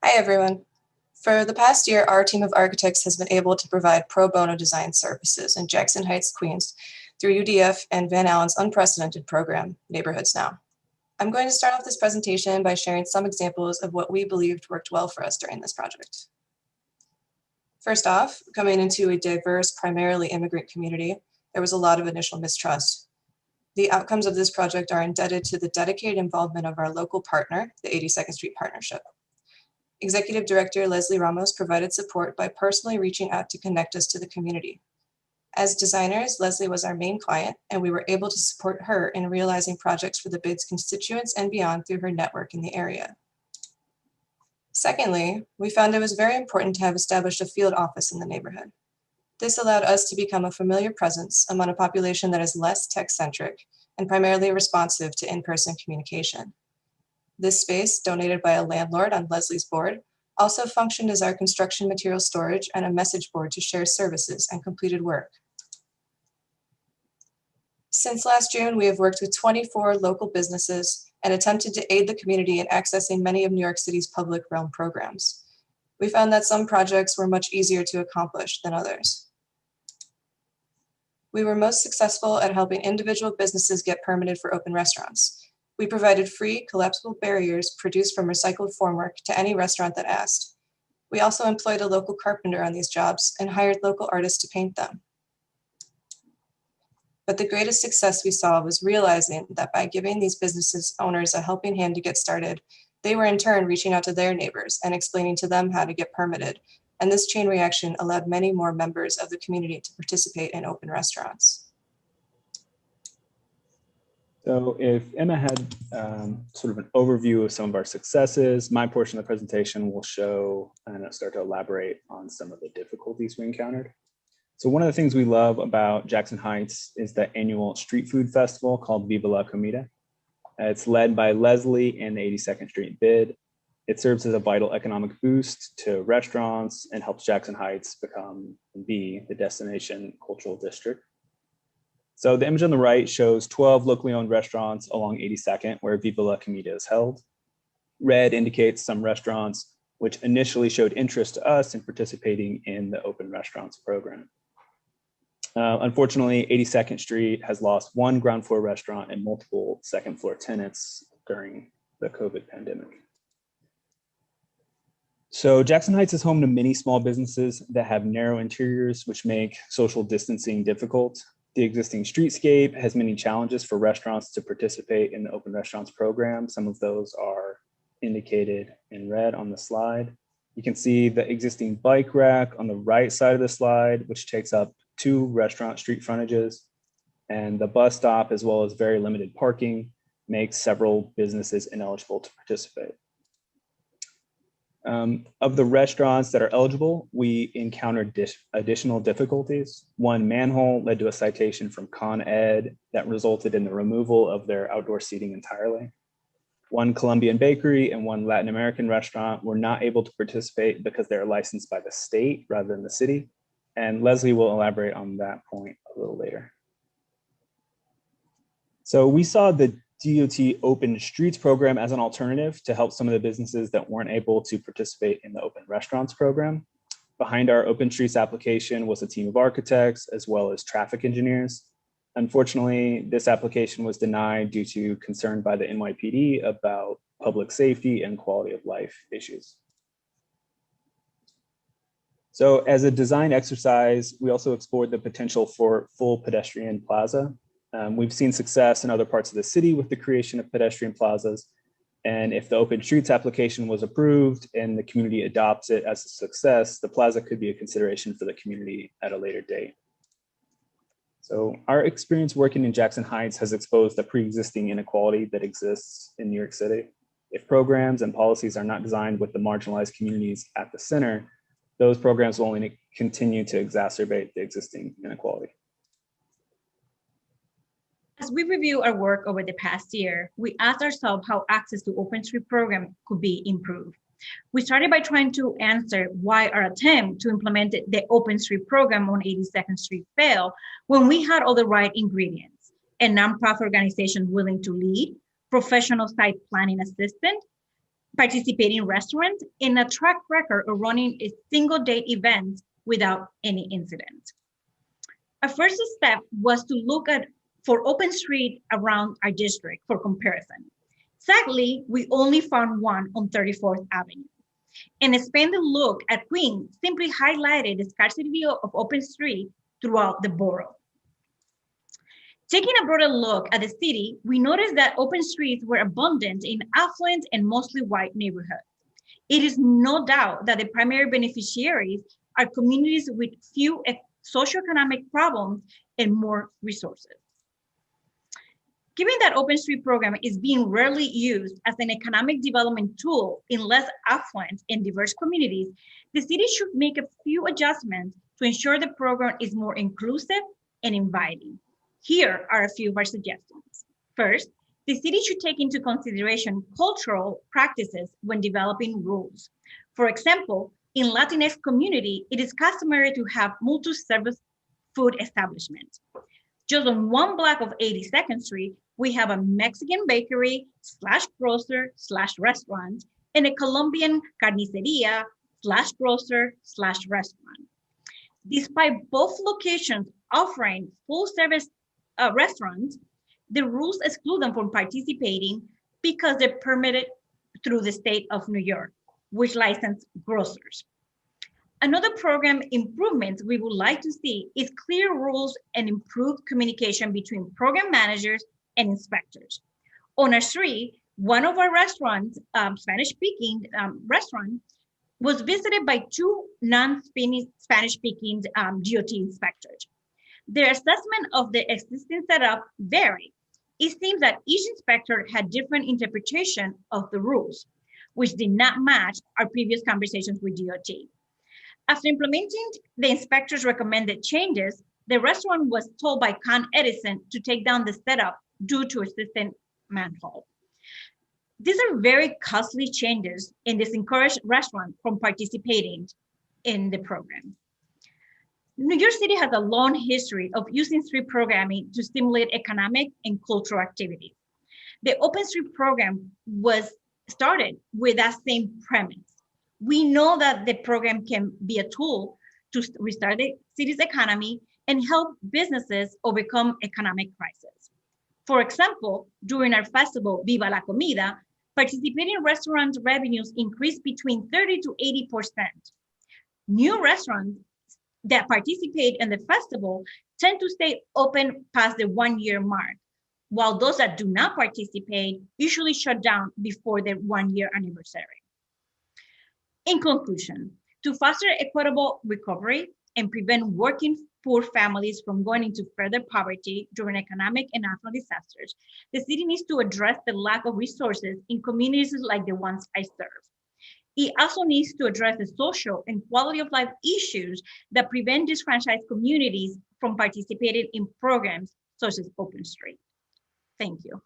Hi, everyone. For the past year, our team of architects has been able to provide pro bono design services in Jackson Heights, Queens, through UDF and Van Allen's unprecedented program, Neighborhoods Now. I'm going to start off this presentation by sharing some examples of what we believed worked well for us during this project. First off, coming into a diverse, primarily immigrant community, there was a lot of initial mistrust. The outcomes of this project are indebted to the dedicated involvement of our local partner, the 82nd Street Partnership. Executive Director Leslie Ramos provided support by personally reaching out to connect us to the community. As designers, Leslie was our main client, and we were able to support her in realizing projects for the BID's constituents and beyond through her network in the area. Secondly, we found it was very important to have established a field office in the neighborhood. This allowed us to become a familiar presence among a population that is less tech-centric and primarily responsive to in-person communication. This space, donated by a landlord on Leslie's board, also functioned as our construction material storage and a message board to share services and completed work. Since last June, we have worked with 24 local businesses and attempted to aid the community in accessing many of New York City's public realm programs. We found that some projects were much easier to accomplish than others. We were most successful at helping individual businesses get permitted for open restaurants. We provided free collapsible barriers produced from recycled formwork to any restaurant that asked. We also employed a local carpenter on these jobs and hired local artists to paint them. But the greatest success we saw was realizing that by giving these businesses owners a helping hand to get started, they were in turn reaching out to their neighbors and explaining to them how to get permitted. And this chain reaction allowed many more members of the community to participate in open restaurants. So if Emma had sort of an overview of some of our successes, my portion of the presentation will show and start to elaborate on some of the difficulties we encountered. So one of the things we love about Jackson Heights is the annual street food festival called Viva la Comida. It's led by Leslie and the 82nd Street BID. It serves as a vital economic boost to restaurants and helps Jackson Heights be the destination cultural district. So the image on the right shows 12 locally owned restaurants along 82nd where Viva la Comida is held. Red indicates some restaurants which initially showed interest to us in participating in the open restaurants program. Unfortunately, 82nd Street has lost one ground floor restaurant and multiple second floor tenants during the COVID pandemic. So Jackson Heights is home to many small businesses that have narrow interiors, which make social distancing difficult. The existing streetscape has many challenges for restaurants to participate in the open restaurants program. Some of those are indicated in red on the slide. You can see the existing bike rack on the right side of the slide, which takes up 2 restaurant street frontages, and the bus stop, as well as very limited parking, makes several businesses ineligible to participate. Of the restaurants that are eligible, we encountered additional difficulties. One manhole led to a citation from Con Ed that resulted in the removal of their outdoor seating entirely. One Colombian bakery and one Latin American restaurant were not able to participate because they're licensed by the state rather than the city. And Leslie will elaborate on that point a little later. So we saw the DOT Open Streets program as an alternative to help some of the businesses that weren't able to participate in the open restaurants program. Behind our Open Streets application was a team of architects as well as traffic engineers. Unfortunately, this application was denied due to concern by the NYPD about public safety and quality of life issues. So as a design exercise, we also explored the potential for full pedestrian plaza. We've seen success in other parts of the city with the creation of pedestrian plazas. And if the Open Streets application was approved and the community adopts it as a success, the plaza could be a consideration for the community at a later date. So our experience working in Jackson Heights has exposed the pre-existing inequality that exists in New York City. If programs and policies are not designed with the marginalized communities at the center, those programs will only continue to exacerbate the existing inequality. As we review our work over the past year, we asked ourselves how access to Open Street program could be improved. We started by trying to answer why our attempt to implement the Open Street program on 82nd Street failed when we had all the right ingredients: a nonprofit organization willing to lead, professional site planning assistant, participating restaurants, and a track record of running a single-day event without any incident. A first step was to look for open street around our district for comparison. Sadly, we only found one on 34th Avenue. An expanded look at Queens simply highlighted the scarcity of open street throughout the borough. Taking a broader look at the city, we noticed that open streets were abundant in affluent and mostly white neighborhoods. It is no doubt that the primary beneficiaries are communities with few socioeconomic problems and more resources. Given that open street program is being rarely used as an economic development tool in less affluent and diverse communities, the city should make a few adjustments to ensure the program is more inclusive and inviting. Here are a few of our suggestions. First, the city should take into consideration cultural practices when developing rules. For example, in Latinx community, it is customary to have multi-service food establishments. Just on one block of 82nd Street, we have a Mexican bakery / grocer / restaurant and a Colombian carniceria / grocer / restaurant. Despite both locations offering full service restaurants, the rules exclude them from participating because they're permitted through the state of New York, which license grocers. Another program improvement we would like to see is clear rules and improved communication between program managers and inspectors. On our street, one of our restaurants, Spanish-speaking restaurant, was visited by two non-Spanish-speaking DOT inspectors. Their assessment of the existing setup varied. It seems that each inspector had different interpretation of the rules, which did not match our previous conversations with DOT. After implementing the inspector's recommended changes, the restaurant was told by Con Edison to take down the setup due to assistant manhole. These are very costly changes and discourage restaurants from participating in the program. New York City has a long history of using street programming to stimulate economic and cultural activities. The Open Street program was started with that same premise. We know that the program can be a tool to restart the city's economy and help businesses overcome economic crisis. For example, during our festival, Viva la Comida, participating restaurant revenues increased between 30 to 80%. New restaurants that participate in the festival tend to stay open past the 1-year mark, while those that do not participate usually shut down before their 1-year anniversary. In conclusion, to foster equitable recovery and prevent working poor families from going into further poverty during economic and natural disasters, the city needs to address the lack of resources in communities like the ones I serve. It also needs to address the social and quality of life issues that prevent disenfranchised communities from participating in programs such as Open Street. Thank you.